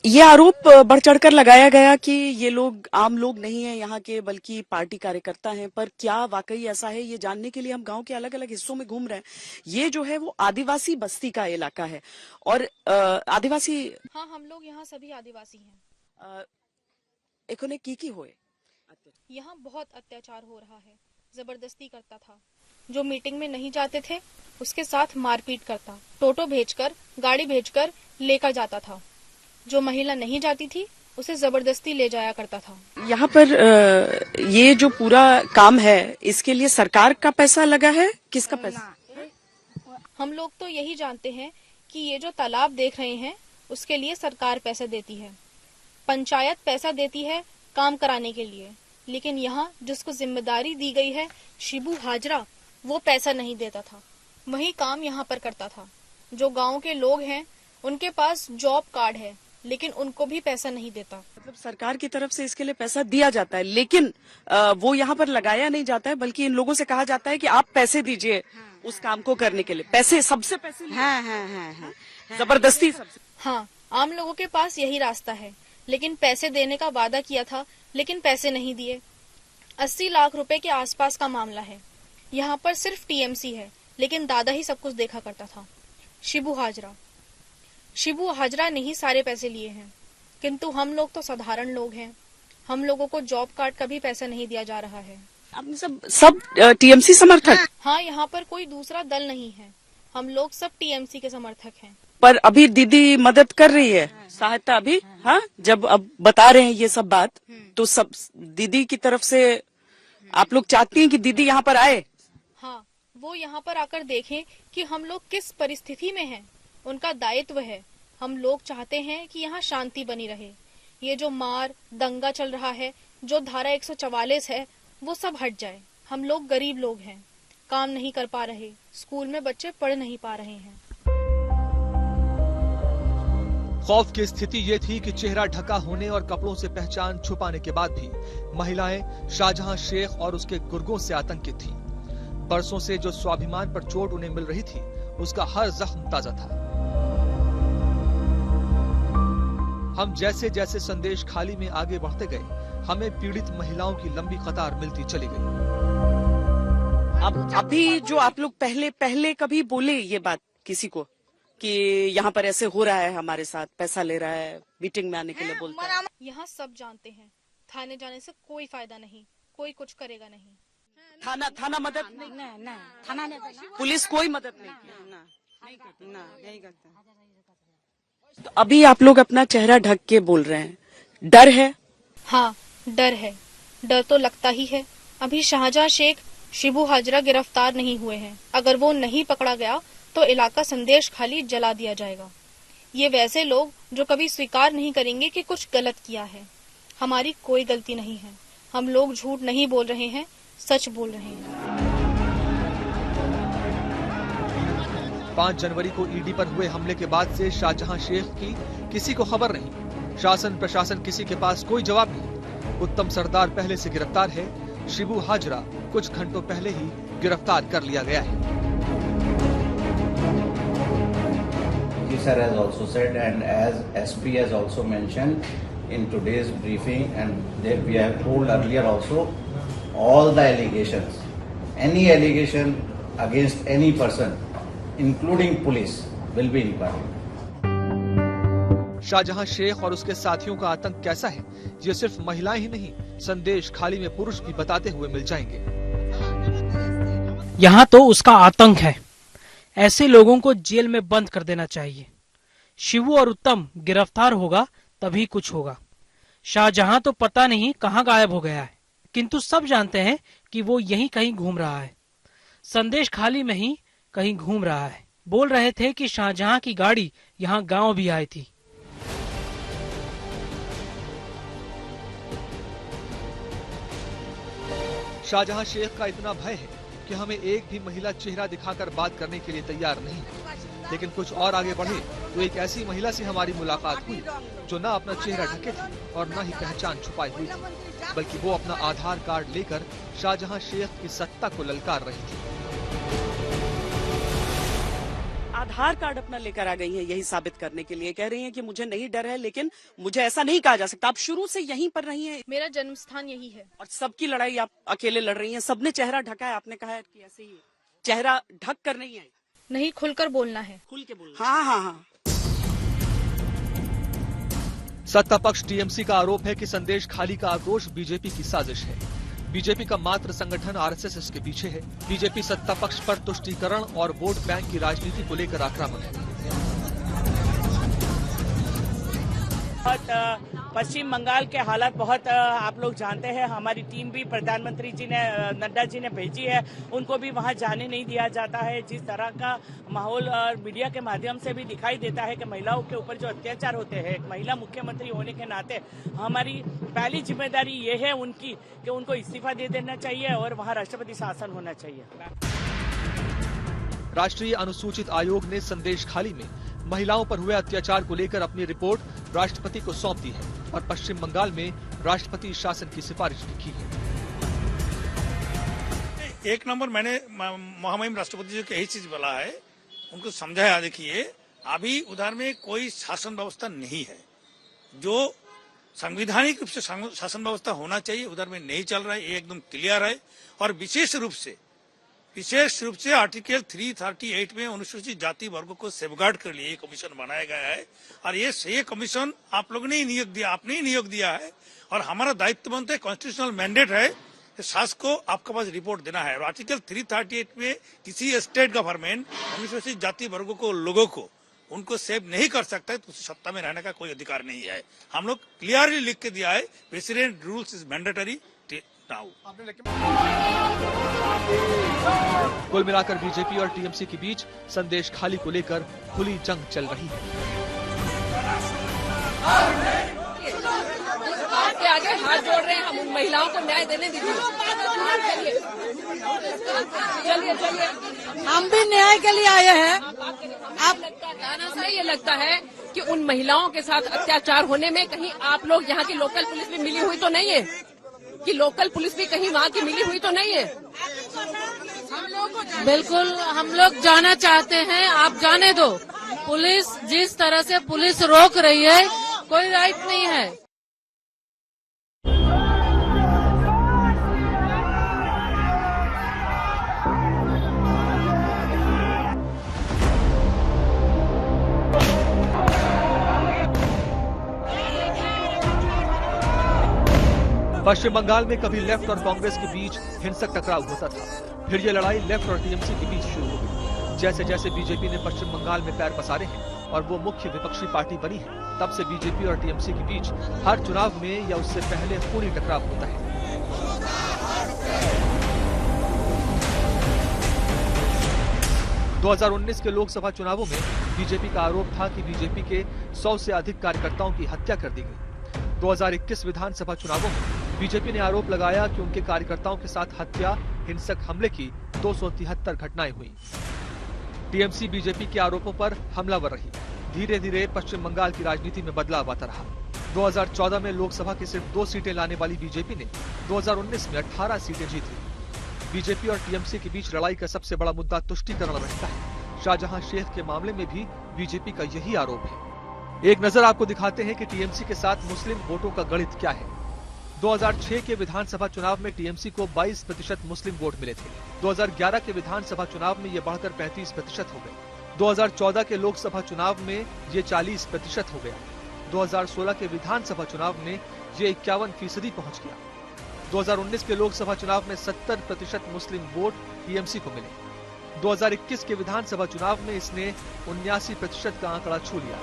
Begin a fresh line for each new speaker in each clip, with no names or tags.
ये आरोप बढ़ चढ़कर लगाया गया कि ये लोग आम लोग नहीं है यहाँ के, बल्कि पार्टी कार्यकर्ता हैं। पर क्या वाकई ऐसा है, ये जानने के लिए हम गांव के अलग अलग हिस्सों में घूम रहे हैं। ये जो है वो आदिवासी बस्ती का इलाका है और आदिवासी।
हाँ, हम लोग यहाँ सभी आदिवासी हैं।
इन्होंने की होए
यहाँ बहुत अत्याचार हो रहा है। जबरदस्ती करता था, जो मीटिंग में नहीं जाते थे उसके साथ मारपीट करता, टोटो भेजकर, गाड़ी भेजकर लेकर जाता था। जो महिला नहीं जाती थी उसे जबरदस्ती ले जाया करता था।
यहाँ पर ये जो पूरा काम है, इसके लिए सरकार का पैसा लगा है, किसका पैसा?
हम लोग तो यही जानते हैं कि ये जो तालाब देख रहे हैं उसके लिए सरकार पैसे देती है, पंचायत पैसा देती है काम कराने के लिए। लेकिन यहाँ जिसको जिम्मेदारी दी गई है, शिबू हाजरा, वो पैसा नहीं देता था, वही काम यहाँ पर करता था। जो गांव के लोग हैं उनके पास जॉब कार्ड है, लेकिन उनको भी पैसा नहीं देता।
मतलब सरकार की तरफ से इसके लिए पैसा दिया जाता है, लेकिन वो यहाँ पर लगाया नहीं जाता है, बल्कि इन लोगों से कहा जाता है कि आप पैसे दीजिए उस काम को करने के लिए। पैसे, सबसे पैसे। हाँ, जबरदस्ती सबसे।
हाँ, आम लोगों के पास यही रास्ता है, लेकिन पैसे देने का वादा किया था, लेकिन पैसे नहीं दिए। 80 लाख रुपए के आसपास का मामला है। यहाँ पर सिर्फ टीएमसी है, लेकिन दादा ही सब कुछ देखा करता था। शिबू हाजरा ने ही सारे पैसे लिए हैं, किंतु हम लोग तो साधारण लोग हैं। हम लोगों को जॉब कार्ड का भी पैसा नहीं दिया जा रहा है।
आपने सब टीएमसी समर्थक?
हाँ, यहाँ पर कोई दूसरा दल नहीं है, हम लोग सब टीएमसी के समर्थक हैं।
पर अभी दीदी मदद कर रही है, सहायता अभी। हाँ, जब अब बता रहे हैं ये सब बात, तो सब दीदी की तरफ से आप लोग चाहती हैं कि दीदी यहाँ पर आए?
हाँ, वो यहाँ पर आकर देखें कि हम लोग किस परिस्थिति में हैं। उनका दायित्व है। हम लोग चाहते हैं कि यहाँ शांति बनी रहे। ये जो मार दंगा चल रहा है, जो धारा 144 है, वो सब हट जाए। हम लोग गरीब लोग हैं, काम नहीं कर पा रहे, स्कूल में बच्चे पढ़ नहीं पा रहे हैं।
खौफ की स्थिति ये थी कि चेहरा ढका होने और कपड़ों से पहचान छुपाने के बाद भी महिलाएं शाहजहां शेख और उसके गुर्गों से आतंकित थीं। बरसों से जो स्वाभिमान पर चोट उन्हें मिल रही थी, उसका हर जख्म ताजा था। हम जैसे जैसे संदेश खाली में आगे बढ़ते गए, हमें पीड़ित महिलाओं की लंबी कतार मिलती चली गई।
अब अभी जो आप लोग पहले कभी बोले ये बात किसी को कि यहाँ पर ऐसे हो रहा है, हमारे साथ पैसा ले रहा है, मीटिंग में आने के लिए बोलता है?
यहाँ सब जानते हैं, थाने जाने से कोई फायदा नहीं, कोई कुछ करेगा नहीं।
थाना मदद नहीं, थाना पुलिस कोई मदद नहीं करता। तो अभी आप लोग अपना चेहरा ढक के बोल रहे हैं, डर है?
हाँ, डर है। डर तो लगता ही है। अभी शाहजहां शेख, शिबू हाजरा गिरफ्तार नहीं हुए हैं। अगर वो नहीं पकड़ा गया तो इलाका संदेश खाली जला दिया जाएगा। ये वैसे लोग जो कभी स्वीकार नहीं करेंगे कि कुछ गलत किया है। हमारी कोई गलती नहीं है। हम लोग झूठ नहीं बोल रहे हैं, सच बोल रहे हैं।
5 जनवरी को ईडी पर हुए हमले के बाद से शाहजहां शेख की किसी को खबर नहीं। शासन प्रशासन किसी के पास कोई जवाब नहीं। उत्तम सरदार पहले से गिरफ्तार है। शिबू हाजरा कुछ घंटों पहले ही गिरफ्तार कर लिया गया है।
Sir has also said, and as SP has also mentioned in today's briefing, and that we have told earlier also, all the allegations, any allegation against any person, including police, will be inquired.
Shahjahan Sheikh और उसके साथियों का आतंक कैसा है, ये सिर्फ महिलाएं ही नहीं, संदेश खाली में पुरुष भी बताते हुए मिल जाएंगे।
यहाँ तो उसका आतंक है। ऐसे लोगों को जेल में बंद कर देना चाहिए। शिबू और उत्तम गिरफ्तार होगा तभी कुछ होगा। शाहजहां तो पता नहीं कहाँ गायब हो गया है, किंतु सब जानते हैं कि वो यहीं कहीं घूम रहा है। संदेश खाली में ही कहीं घूम रहा है। बोल रहे थे कि शाहजहां की गाड़ी यहाँ गांव भी आई थी।
शाहजहां शेख का इतना भय है कि हमें एक भी महिला चेहरा दिखाकर बात करने के लिए तैयार नहीं है। लेकिन कुछ और आगे बढ़े तो एक ऐसी महिला से हमारी मुलाकात हुई जो न अपना चेहरा ढके थी और न ही पहचान छुपाई हुई थी, बल्कि वो अपना आधार कार्ड लेकर शाहजहां शेख की सत्ता को ललकार रही थी।
आधार कार्ड अपना लेकर आ गई हैं यही साबित करने के लिए। कह रही हैं कि मुझे नहीं डर है, लेकिन मुझे ऐसा नहीं कहा जा सकता। आप शुरू से यहीं पर रही हैं
मेरा जन्म स्थान यही है।
और सबकी लड़ाई आप अकेले लड़ रही हैं। सबने चेहरा ढका है, आपने कहा है कि ऐसे ही चेहरा ढक कर नहीं है,
नहीं, खुलकर बोलना है।
खुल के बोलना। हाँ हाँ हाँ।
सत्ता पक्ष टीएमसी का आरोप है कि संदेश खाली का आक्रोश बीजेपी की साजिश है। बीजेपी का मात्र संगठन आरएसएस इसके पीछे है। बीजेपी सत्ता पक्ष पर तुष्टीकरण और वोट बैंक की राजनीति को लेकर आक्रामक है।
पश्चिम बंगाल के हालात बहुत आप लोग जानते हैं। हमारी टीम भी प्रधानमंत्री जी ने, नड्डा जी ने भेजी है, उनको भी वहां जाने नहीं दिया जाता है। जिस तरह का माहौल और मीडिया के माध्यम से भी दिखाई देता है कि महिलाओं के ऊपर जो अत्याचार होते हैं, एक महिला मुख्यमंत्री होने के नाते हमारी पहली जिम्मेदारी ये है उनकी कि उनको इस्तीफा दे देना चाहिए और वहाँ राष्ट्रपति शासन होना चाहिए।
राष्ट्रीय अनुसूचित आयोग ने संदेश खाली में महिलाओं पर हुए अत्याचार को लेकर अपनी रिपोर्ट राष्ट्रपति को सौंप दी है और पश्चिम बंगाल में राष्ट्रपति शासन की सिफारिश भी की है।
एक नंबर मैंने महामहिम राष्ट्रपति जी को यही चीज बोला है, उनको समझाया। देखिए, अभी उधर में कोई शासन व्यवस्था नहीं है, जो संवैधानिक रूप से शासन व्यवस्था होना चाहिए उधर में नहीं चल रहा है, ये एकदम क्लियर है। और विशेष रूप से आर्टिकल 338 में अनुसूचित जाति वर्गों को सेफगार्ड के लिए एक कमीशन बनाया गया है और ये कमीशन आप लोगों ने ही नियोग दिया, आपने ही नियोग दिया है। और हमारा दायित्व बनता है, कॉन्स्टिट्यूशनल मैंडेट है कि शासन को आपके पास रिपोर्ट देना है। और आर्टिकल 338 में किसी स्टेट गवर्नमेंट अनुसूचित जाति वर्गों को, लोगों को उनको सेव नहीं कर सकता है तो उसे सत्ता में रहने का कोई अधिकार नहीं है। हम लोग क्लियरली लिख के दिया है, president rules is mandatory now.
कुल मिलाकर बीजेपी और टीएमसी के बीच संदेश खाली को लेकर खुली जंग चल रही है।
आपके आगे हाथ जोड़ रहे हैं, हम उन महिलाओं को न्याय देने दीजिए। चलिए,
हम भी न्याय के लिए आए हैं।
आपको ये लगता है कि उन महिलाओं के साथ अत्याचार होने में कहीं आप लोग यहाँ की लोकल पुलिस भी मिली हुई तो नहीं है? कि लोकल पुलिस भी कहीं वहाँ की मिली हुई तो नहीं है?
बिल्कुल, हम लोग जाना चाहते हैं, आप जाने दो। पुलिस जिस तरह से पुलिस रोक रही है, कोई राइट नहीं है।
पश्चिम बंगाल में कभी लेफ्ट और कांग्रेस के बीच हिंसक टकराव होता था, फिर ये लड़ाई लेफ्ट और टीएमसी के बीच शुरू हो गई। जैसे जैसे बीजेपी ने पश्चिम बंगाल में पैर पसारे हैं और वो मुख्य विपक्षी पार्टी बनी है, तब से बीजेपी और टीएमसी के बीच हर चुनाव में या उससे पहले खूनी टकराव होता है। दो 2019 के लोकसभा चुनावों में बीजेपी का आरोप था कि बीजेपी के 100 से अधिक कार्यकर्ताओं की हत्या कर दी गई। 2021 विधानसभा चुनावों में बीजेपी ने आरोप लगाया कि उनके कार्यकर्ताओं के साथ हत्या, हिंसक हमले की 273 घटनाएं हुई। टीएमसी बीजेपी के आरोपों पर हमलावर रही। धीरे धीरे पश्चिम बंगाल की राजनीति में बदलाव आता रहा। 2014 में लोकसभा की सिर्फ 2 सीटें लाने वाली बीजेपी ने 2019 में 18 सीटें जीत ली। बीजेपी और टीएमसी के बीच लड़ाई का सबसे बड़ा मुद्दा तुष्टीकरण रहता है। शाहजहां शेख के मामले में भी बीजेपी का यही आरोप है। एक नजर आपको दिखाते हैं कि टीएमसी के साथ मुस्लिम वोटों का गणित क्या है। 2006 के विधानसभा चुनाव में टीएमसी को 22% मुस्लिम वोट मिले थे। 2011 के विधानसभा चुनाव में ये बढ़कर 35% हो गए। 2014 के लोकसभा चुनाव में ये 40% हो गया। 2016 के विधानसभा चुनाव में ये 51% पहुंच गया। 2019 के लोकसभा चुनाव में 70% मुस्लिम वोट टीएमसी को मिले। 2021 के विधानसभा चुनाव में इसने 79% का आंकड़ा छू लिया।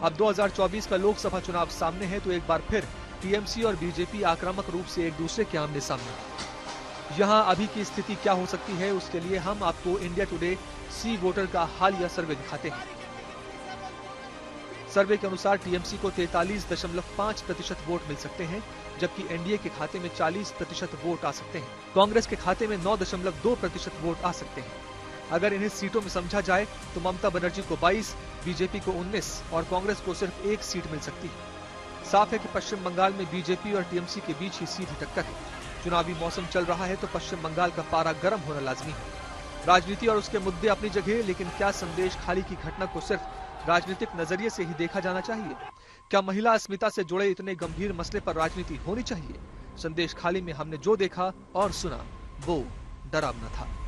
अब 2024 का लोकसभा चुनाव सामने है तो एक बार फिर टीएमसी और बीजेपी आक्रामक रूप से एक दूसरे के आमने सामने। यहां अभी की स्थिति क्या हो सकती है, उसके लिए हम आपको इंडिया टुडे सी वोटर का हालिया सर्वे दिखाते हैं। सर्वे के अनुसार टीएमसी को 43.5% वोट मिल सकते हैं, जबकि एनडीए के खाते में 40% वोट आ सकते हैं। कांग्रेस के खाते में 9.2% वोट आ सकते हैं। अगर इन्हें सीटों में समझा जाए तो ममता बनर्जी को 22, बीजेपी को 19 और कांग्रेस को सिर्फ 1 सीट मिल सकती है। साफ है कि पश्चिम बंगाल में बीजेपी और टीएमसी के बीच ही सीधी टक्कर है। चुनावी मौसम चल रहा है तो पश्चिम बंगाल का पारा गर्म होना लाजमी है। राजनीति और उसके मुद्दे अपनी जगह, लेकिन क्या संदेश खाली की घटना को सिर्फ राजनीतिक नजरिए से ही देखा जाना चाहिए? क्या महिला अस्मिता से जुड़े इतने गंभीर मसले पर राजनीति होनी चाहिए? संदेश खाली में हमने जो देखा और सुना वो डरावना था।